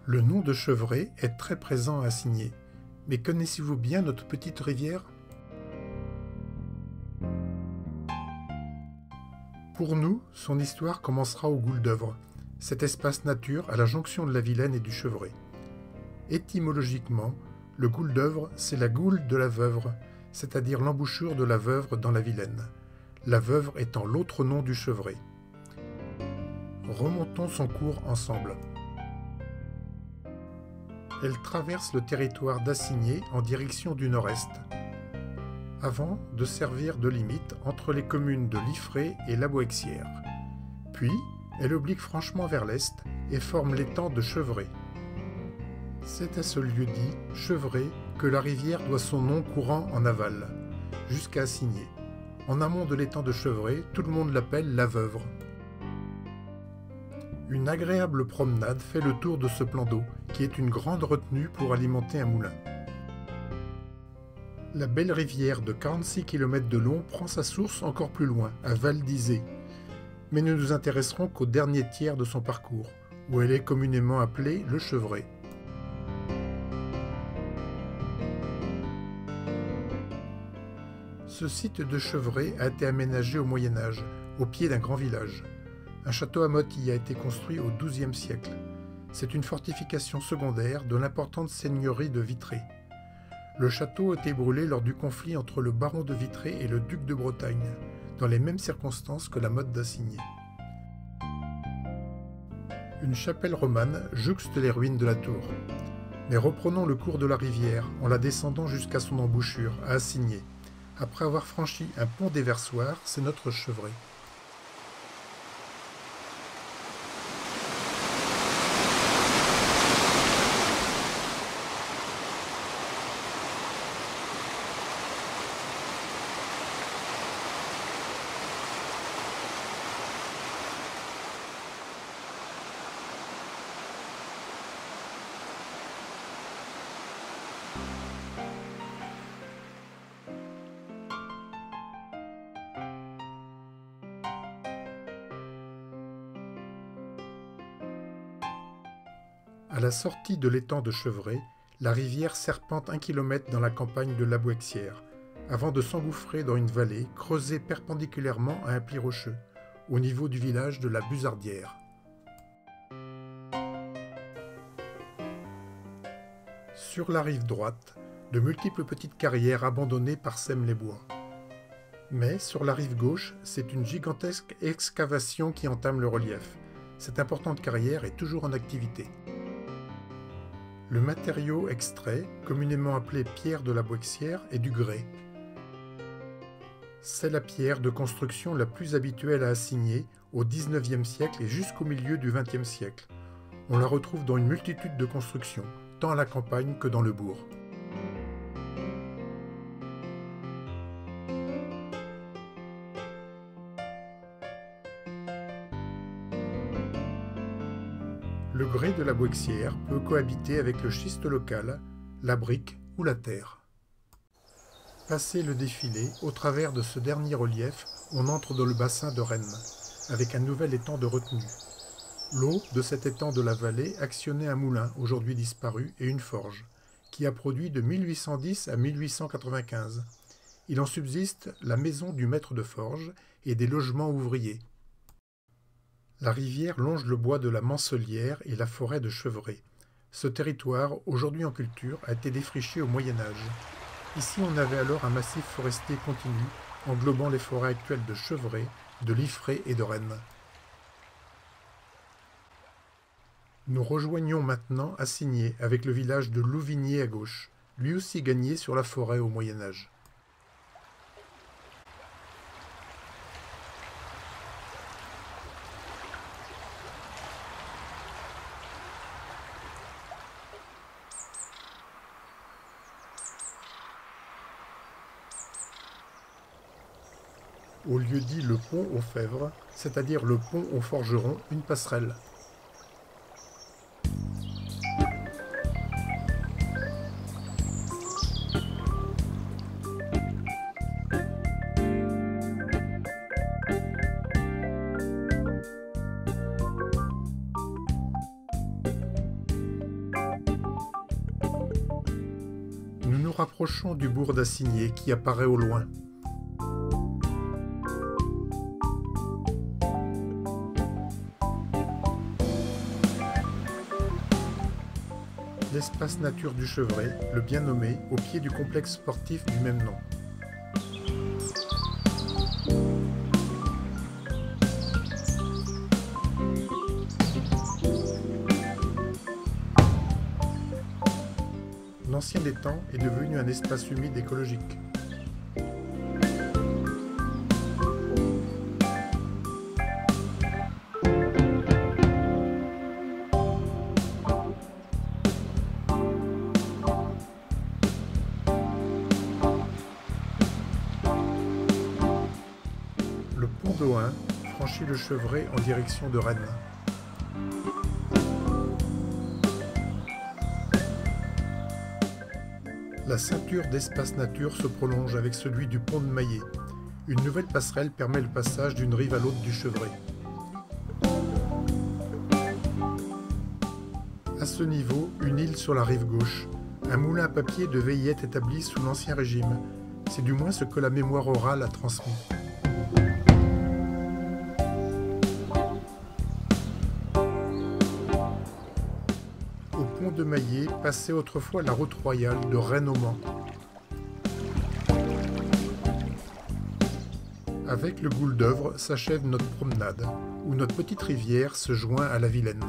Le nom de Chevré est très présent à Assigné. Mais connaissez-vous bien notre petite rivière? Pour nous, son histoire commencera au Goulle-d'Œuvre, cet espace nature à la jonction de la Vilaine et du Chevré. Étymologiquement, le Goulle-d'Œuvre, c'est la goule de la Veuvre, c'est-à-dire l'embouchure de la Veuvre dans la Vilaine, la Veuvre étant l'autre nom du Chevré. Remontons son cours ensemble. Elle traverse le territoire d'Assigné en direction du nord-est, avant de servir de limite entre les communes de Liffré et La Boixière. Puis, elle oblique franchement vers l'est et forme l'étang de Chevré. C'est à ce lieu-dit, Chevré, que la rivière doit son nom courant en aval, jusqu'à Assigné. En amont de l'étang de Chevré, tout le monde l'appelle la Veuvre. Une agréable promenade fait le tour de ce plan d'eau, qui est une grande retenue pour alimenter un moulin. La belle rivière de 46 km de long prend sa source encore plus loin, à Val d'Isée. Mais nous nous intéresserons qu'au dernier tiers de son parcours, où elle est communément appelée le Chevré. Ce site de Chevré a été aménagé au Moyen Âge, au pied d'un grand village. Un château à motte y a été construit au XIIe siècle. C'est une fortification secondaire de l'importante seigneurie de Vitré. Le château a été brûlé lors du conflit entre le baron de Vitré et le duc de Bretagne, dans les mêmes circonstances que la motte d'Assigné. Une chapelle romane jouxte les ruines de la tour. Mais reprenons le cours de la rivière en la descendant jusqu'à son embouchure, à Assigné. Après avoir franchi un pont déversoir, c'est notre Chevré. À la sortie de l'étang de Chevré, la rivière serpente 1 km dans la campagne de La Boixière, avant de s'engouffrer dans une vallée creusée perpendiculairement à un pli rocheux, au niveau du village de la Buzardière. Sur la rive droite, de multiples petites carrières abandonnées parsèment les bois. Mais sur la rive gauche, c'est une gigantesque excavation qui entame le relief. Cette importante carrière est toujours en activité. Le matériau extrait, communément appelé pierre de la Boixière, est du grès. C'est la pierre de construction la plus habituelle à Assigné au XIXe siècle et jusqu'au milieu du XXe siècle. On la retrouve dans une multitude de constructions, tant à la campagne que dans le bourg. Le grès de la Boixière peut cohabiter avec le schiste local, la brique ou la terre. Passé le défilé, au travers de ce dernier relief, on entre dans le bassin de Rennes, avec un nouvel étang de retenue. L'eau de cet étang de la vallée actionnait un moulin, aujourd'hui disparu, et une forge, qui a produit de 1810 à 1895. Il en subsiste la maison du maître de forge et des logements ouvriers. La rivière longe le bois de la Mancelière et la forêt de Chevré. Ce territoire, aujourd'hui en culture, a été défriché au Moyen Âge. Ici, on avait alors un massif forestier continu, englobant les forêts actuelles de Chevré, de Liffré et de Rennes. Nous rejoignons maintenant Assigné, avec le village de Louvigné à gauche, lui aussi gagné sur la forêt au Moyen Âge. Au lieu dit le pont aux Fèvres, c'est-à-dire le pont aux forgerons, une passerelle. nous rapprochons du bourg d'Assigné qui apparaît au loin. L'espace nature du Chevré, le bien nommé, au pied du complexe sportif du même nom. L'ancien étang est devenu un espace humide écologique. Le pont d'Ohain franchit le Chevré en direction de Rennes. La ceinture d'espace nature se prolonge avec celui du pont de Maillet. Une nouvelle passerelle permet le passage d'une rive à l'autre du Chevré. À ce niveau, une île sur la rive gauche. Un moulin à papier devait y être établi sous l'Ancien Régime. C'est du moins ce que la mémoire orale a transmis. Au pont de Maillet passait autrefois la route royale de Rennes au Mans. Avec le Gouldœuvre s'achève notre promenade, où notre petite rivière se joint à la Vilaine.